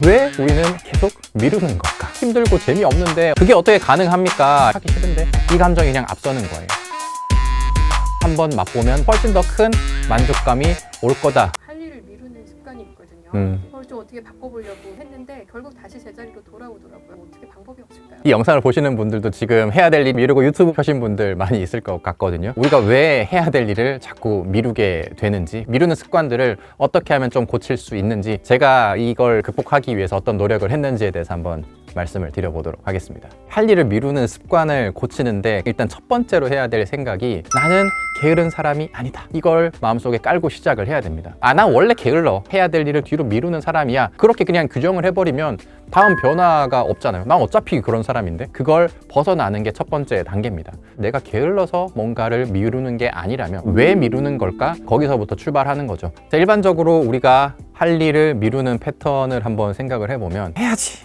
왜 우리는 계속 미루는 걸까? 힘들고 재미없는데 그게 어떻게 가능합니까? 하기 싫은데 이 감정이 그냥 앞서는 거예요. 한번 맛보면 훨씬 더 큰 만족감이 올 거다. 할 일을 미루는 습관이 있거든요. 그걸 좀 어떻게 바꿔보려고 했는데 결국 다시 제자리로 돌아오더라고요. 어떻게 방법이 없을까요? 이 영상을 보시는 분들도 지금 해야 될 일 미루고 유튜브 켜신 분들 많이 있을 것 같거든요. 우리가 왜 해야 될 일을 자꾸 미루게 되는지, 미루는 습관들을 어떻게 하면 좀 고칠 수 있는지, 제가 이걸 극복하기 위해서 어떤 노력을 했는지에 대해서 한번 말씀을 드려보도록 하겠습니다. 할 일을 미루는 습관을 고치는데 일단 첫 번째로 해야 될 생각이 나는 게으른 사람이 아니다. 이걸 마음속에 깔고 시작을 해야 됩니다. 나 원래 게을러. 해야 될 일을 뒤로 미루는 사람이야. 그렇게 그냥 규정을 해버리면 다음 변화가 없잖아요. 난 어차피 그런 사람인데. 그걸 벗어나는 게 첫 번째 단계입니다. 내가 게을러서 뭔가를 미루는 게 아니라면 왜 미루는 걸까? 거기서부터 출발하는 거죠. 자, 일반적으로 우리가 할 일을 미루는 패턴을 한번 생각을 해보면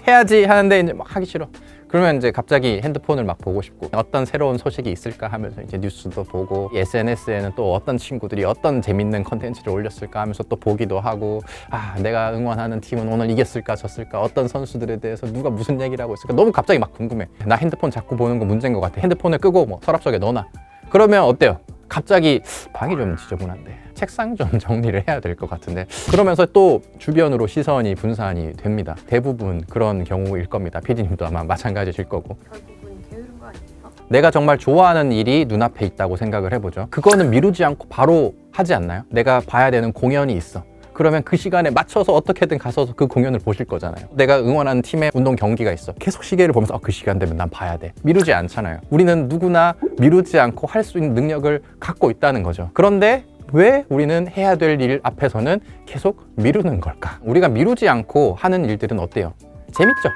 해야지 하는데 이제 막 하기 싫어. 그러면 이제 갑자기 핸드폰을 막 보고 싶고 어떤 새로운 소식이 있을까 하면서 이제 뉴스도 보고 SNS에는 또 어떤 친구들이 어떤 재밌는 컨텐츠를 올렸을까 하면서 또 보기도 하고 내가 응원하는 팀은 오늘 이겼을까 졌을까 어떤 선수들에 대해서 누가 무슨 얘기를 하고 있을까 너무 갑자기 막 궁금해. 나 핸드폰 자꾸 보는 거 문제인 것 같아. 핸드폰을 끄고 뭐 서랍 속에 넣어놔. 그러면 어때요? 갑자기 방이 좀 지저분한데 책상 좀 정리를 해야 될 것 같은데 그러면서 또 주변으로 시선이 분산이 됩니다. 대부분 그런 경우일 겁니다. PD님도 아마 마찬가지실 거고. 결국은 게으른 거 아니에요? 내가 정말 좋아하는 일이 눈앞에 있다고 생각을 해보죠. 그거는 미루지 않고 바로 하지 않나요? 내가 봐야 되는 공연이 있어. 그러면 그 시간에 맞춰서 어떻게든 가서 그 공연을 보실 거잖아요. 내가 응원하는 팀의 운동 경기가 있어. 계속 시계를 보면서 그 시간 되면 난 봐야 돼. 미루지 않잖아요. 우리는 누구나 미루지 않고 할 수 있는 능력을 갖고 있다는 거죠. 그런데 왜 우리는 해야 될 일 앞에서는 계속 미루는 걸까? 우리가 미루지 않고 하는 일들은 어때요? 재밌죠?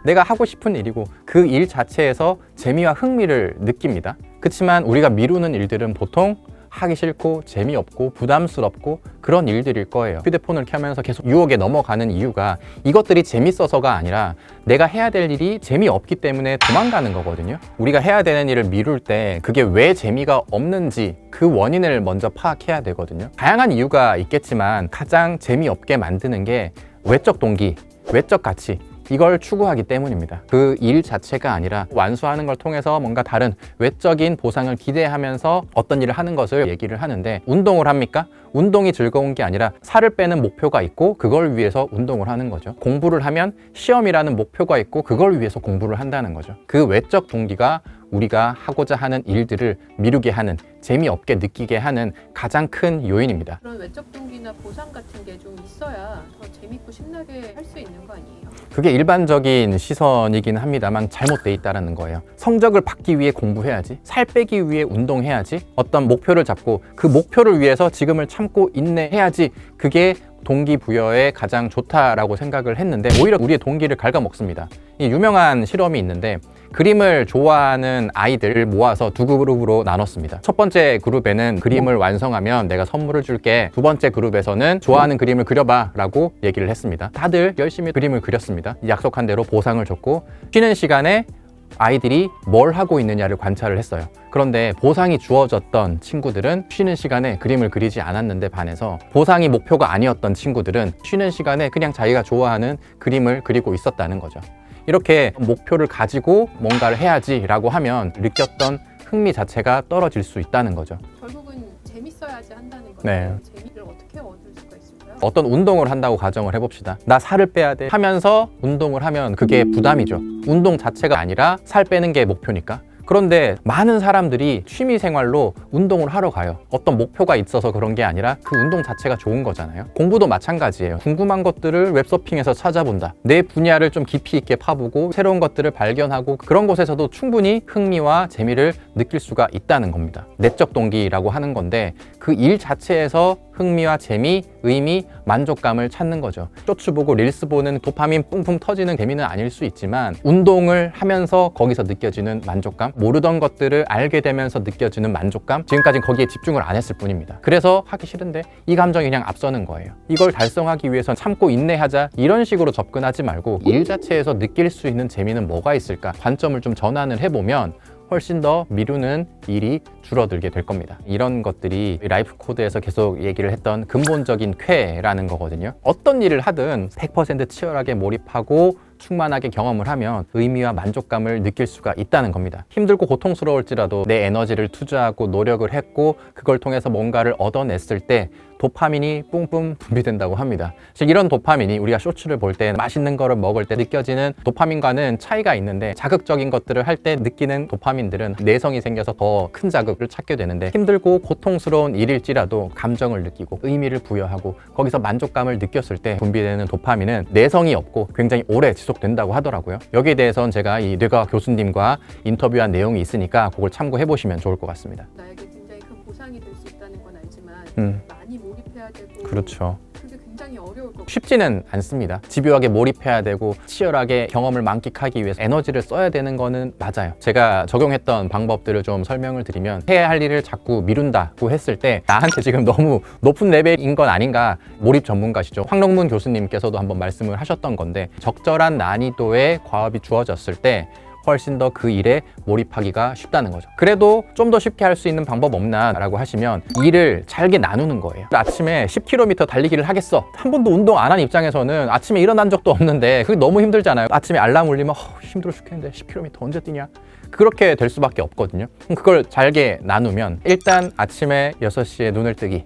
내가 하고 싶은 일이고 그 일 자체에서 재미와 흥미를 느낍니다. 그렇지만 우리가 미루는 일들은 보통 하기 싫고 재미없고 부담스럽고 그런 일들일 거예요. 휴대폰을 켜면서 계속 유혹에 넘어가는 이유가 이것들이 재밌어서가 아니라 내가 해야 될 일이 재미없기 때문에 도망가는 거거든요. 우리가 해야 되는 일을 미룰 때 그게 왜 재미가 없는지 그 원인을 먼저 파악해야 되거든요. 다양한 이유가 있겠지만 가장 재미없게 만드는 게 외적 동기, 외적 가치 이걸 추구하기 때문입니다. 그 일 자체가 아니라 완수하는 걸 통해서 뭔가 다른 외적인 보상을 기대하면서 어떤 일을 하는 것을 얘기를 하는데 운동을 합니까? 운동이 즐거운 게 아니라 살을 빼는 목표가 있고 그걸 위해서 운동을 하는 거죠. 공부를 하면 시험이라는 목표가 있고 그걸 위해서 공부를 한다는 거죠. 그 외적 동기가 우리가 하고자 하는 일들을 미루게 하는, 재미없게 느끼게 하는 가장 큰 요인입니다. 그런 외적 동기나 보상 같은 게 좀 있어야 더 재밌고 신나게 할 수 있는 거 아니에요? 그게 일반적인 시선이긴 합니다만 잘못돼 있다는 거예요. 성적을 받기 위해 공부해야지, 살 빼기 위해 운동해야지, 어떤 목표를 잡고 그 목표를 위해서 지금을 참고 인내해야지, 그게 동기부여에 가장 좋다라고 생각을 했는데 오히려 우리의 동기를 갉아먹습니다. 이 유명한 실험이 있는데 그림을 좋아하는 아이들을 모아서 두 그룹으로 나눴습니다. 첫 번째 그룹에는 그림을 완성하면 내가 선물을 줄게. 두 번째 그룹에서는 좋아하는 그림을 그려봐 라고 얘기를 했습니다. 다들 열심히 그림을 그렸습니다. 약속한 대로 보상을 줬고 쉬는 시간에 아이들이 뭘 하고 있느냐를 관찰을 했어요. 그런데 보상이 주어졌던 친구들은 쉬는 시간에 그림을 그리지 않았는데 반해서 보상이 목표가 아니었던 친구들은 쉬는 시간에 그냥 자기가 좋아하는 그림을 그리고 있었다는 거죠. 이렇게 목표를 가지고 뭔가를 해야지 라고 하면 느꼈던 흥미 자체가 떨어질 수 있다는 거죠. 결국은 재밌어야지 한다는 거죠. 네. 재미를 어떻게 얻을 수가 있을까요? 어떤 운동을 한다고 가정을 해봅시다. 나 살을 빼야 돼 하면서 운동을 하면 그게 부담이죠. 운동 자체가 아니라 살 빼는 게 목표니까. 그런데 많은 사람들이 취미생활로 운동을 하러 가요. 어떤 목표가 있어서 그런 게 아니라 그 운동 자체가 좋은 거잖아요. 공부도 마찬가지예요. 궁금한 것들을 웹서핑에서 찾아본다. 내 분야를 좀 깊이 있게 파보고 새로운 것들을 발견하고 그런 곳에서도 충분히 흥미와 재미를 느낄 수가 있다는 겁니다. 내적 동기라고 하는 건데 그 일 자체에서 흥미와 재미, 의미, 만족감을 찾는 거죠. 쇼츠 보고 릴스 보는 도파민 뿜뿜 터지는 재미는 아닐 수 있지만 운동을 하면서 거기서 느껴지는 만족감, 모르던 것들을 알게 되면서 느껴지는 만족감, 지금까지는 거기에 집중을 안 했을 뿐입니다. 그래서 하기 싫은데 이 감정이 그냥 앞서는 거예요. 이걸 달성하기 위해서 참고 인내하자 이런 식으로 접근하지 말고 일 자체에서 느낄 수 있는 재미는 뭐가 있을까? 관점을 좀 전환을 해보면 훨씬 더 미루는 일이 줄어들게 될 겁니다. 이런 것들이 라이프 코드에서 계속 얘기를 했던 근본적인 쾌라는 거거든요. 어떤 일을 하든 100% 치열하게 몰입하고 충만하게 경험을 하면 의미와 만족감을 느낄 수가 있다는 겁니다. 힘들고 고통스러울지라도 내 에너지를 투자하고 노력을 했고 그걸 통해서 뭔가를 얻어냈을 때 도파민이 뿜뿜 분비된다고 합니다. 즉 이런 도파민이 우리가 쇼츠를 볼 때 맛있는 거를 먹을 때 느껴지는 도파민과는 차이가 있는데, 자극적인 것들을 할 때 느끼는 도파민들은 내성이 생겨서 더 큰 자극을 찾게 되는데, 힘들고 고통스러운 일일지라도 감정을 느끼고 의미를 부여하고 거기서 만족감을 느꼈을 때 분비되는 도파민은 내성이 없고 굉장히 오래 지속된다고 하더라고요. 여기에 대해서는 제가 이 뇌과학 교수님과 인터뷰한 내용이 있으니까 그걸 참고해 보시면 좋을 것 같습니다. 나에게 굉장히 큰 보상이 될 수 있다는 건 알지만 많이 몰입해야 되고 그렇죠. 그게 굉장히 어려울 거고 쉽지는 않습니다. 집요하게 몰입해야 되고 치열하게 경험을 만끽하기 위해서 에너지를 써야 되는 거는 맞아요. 제가 적용했던 방법들을 좀 설명을 드리면, 해야 할 일을 자꾸 미룬다고 했을 때 나한테 지금 너무 높은 레벨인 건 아닌가, 몰입 전문가시죠. 황롱문 교수님께서도 한번 말씀을 하셨던 건데, 적절한 난이도의 과업이 주어졌을 때 훨씬 더 그 일에 몰입하기가 쉽다는 거죠. 그래도 좀 더 쉽게 할 수 있는 방법 없나 라고 하시면, 일을 잘게 나누는 거예요. 아침에 10km 달리기를 하겠어. 한 번도 운동 안 한 입장에서는 아침에 일어난 적도 없는데 그게 너무 힘들잖아요. 아침에 알람 울리면 힘들어 죽겠는데 10km 언제 뛰냐? 그렇게 될 수밖에 없거든요. 그걸 잘게 나누면, 일단 아침에 6시에 눈을 뜨기,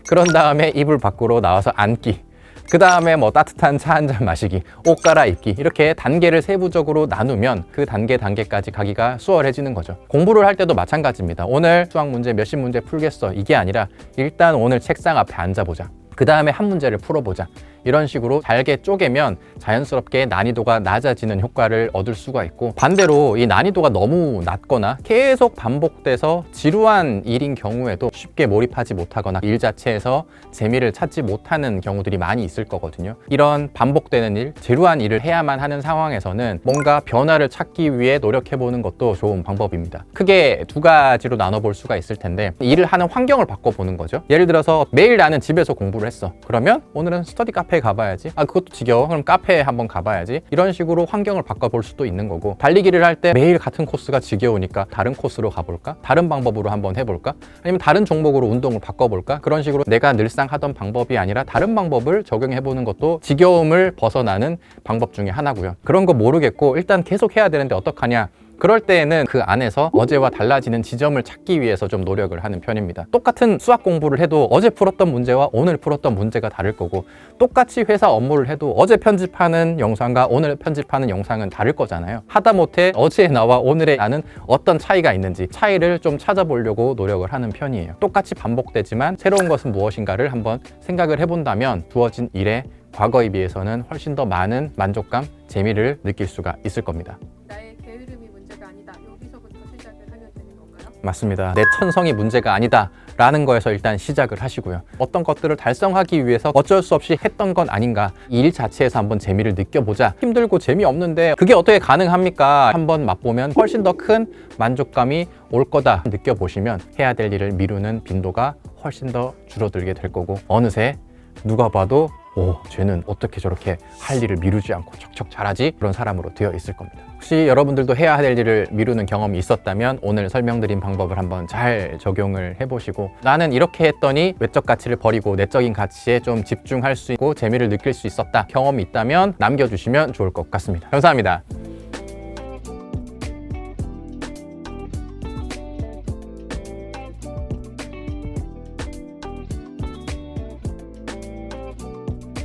그런 다음에 이불 밖으로 나와서 앉기, 그 다음에 뭐 따뜻한 차 한 잔 마시기, 옷 갈아입기, 이렇게 단계를 세부적으로 나누면 그 단계까지 가기가 수월해지는 거죠. 공부를 할 때도 마찬가지입니다. 오늘 수학 문제 몇십 문제 풀겠어, 이게 아니라 일단 오늘 책상 앞에 앉아보자, 그 다음에 한 문제를 풀어보자, 이런 식으로 잘게 쪼개면 자연스럽게 난이도가 낮아지는 효과를 얻을 수가 있고, 반대로 이 난이도가 너무 낮거나 계속 반복돼서 지루한 일인 경우에도 쉽게 몰입하지 못하거나 일 자체에서 재미를 찾지 못하는 경우들이 많이 있을 거거든요. 이런 반복되는 일, 지루한 일을 해야만 하는 상황에서는 뭔가 변화를 찾기 위해 노력해보는 것도 좋은 방법입니다. 크게 두 가지로 나눠볼 수가 있을 텐데, 일을 하는 환경을 바꿔보는 거죠. 예를 들어서 매일 나는 집에서 공부를 했어. 그러면 오늘은 스터디 카페에 가봐야지. 그것도 지겨워. 그럼 카페에 한번 가봐야지. 이런 식으로 환경을 바꿔볼 수도 있는 거고, 달리기를 할 때 매일 같은 코스가 지겨우니까 다른 코스로 가볼까? 다른 방법으로 한번 해볼까? 아니면 다른 종목으로 운동을 바꿔볼까? 그런 식으로 내가 늘상 하던 방법이 아니라 다른 방법을 적용해보는 것도 지겨움을 벗어나는 방법 중에 하나고요. 그런 거 모르겠고 일단 계속 해야 되는데 어떡하냐? 그럴 때에는 그 안에서 어제와 달라지는 지점을 찾기 위해서 좀 노력을 하는 편입니다. 똑같은 수학 공부를 해도 어제 풀었던 문제와 오늘 풀었던 문제가 다를 거고, 똑같이 회사 업무를 해도 어제 편집하는 영상과 오늘 편집하는 영상은 다를 거잖아요. 하다못해 어제의 나와 오늘의 나는 어떤 차이가 있는지 차이를 좀 찾아보려고 노력을 하는 편이에요. 똑같이 반복되지만 새로운 것은 무엇인가를 한번 생각을 해본다면 주어진 일에 과거에 비해서는 훨씬 더 많은 만족감, 재미를 느낄 수가 있을 겁니다. 나의 게으름이 문제가 아니다. 여기서부터 시작을 하면 되는 건가요? 맞습니다. 내 천성이 문제가 아니다 라는 거에서 일단 시작을 하시고요. 어떤 것들을 달성하기 위해서 어쩔 수 없이 했던 건 아닌가, 이 일 자체에서 한번 재미를 느껴보자. 힘들고 재미없는데 그게 어떻게 가능합니까? 한번 맛보면 훨씬 더 큰 만족감이 올 거다 느껴보시면 해야 될 일을 미루는 빈도가 훨씬 더 줄어들게 될 거고, 어느새 누가 봐도 쟤는 어떻게 저렇게 할 일을 미루지 않고 척척 잘하지? 그런 사람으로 되어 있을 겁니다. 혹시 여러분들도 해야 할 일을 미루는 경험이 있었다면 오늘 설명드린 방법을 한번 잘 적용을 해보시고, 나는 이렇게 했더니 외적 가치를 버리고 내적인 가치에 좀 집중할 수 있고 재미를 느낄 수 있었다 경험이 있다면 남겨주시면 좋을 것 같습니다. 감사합니다.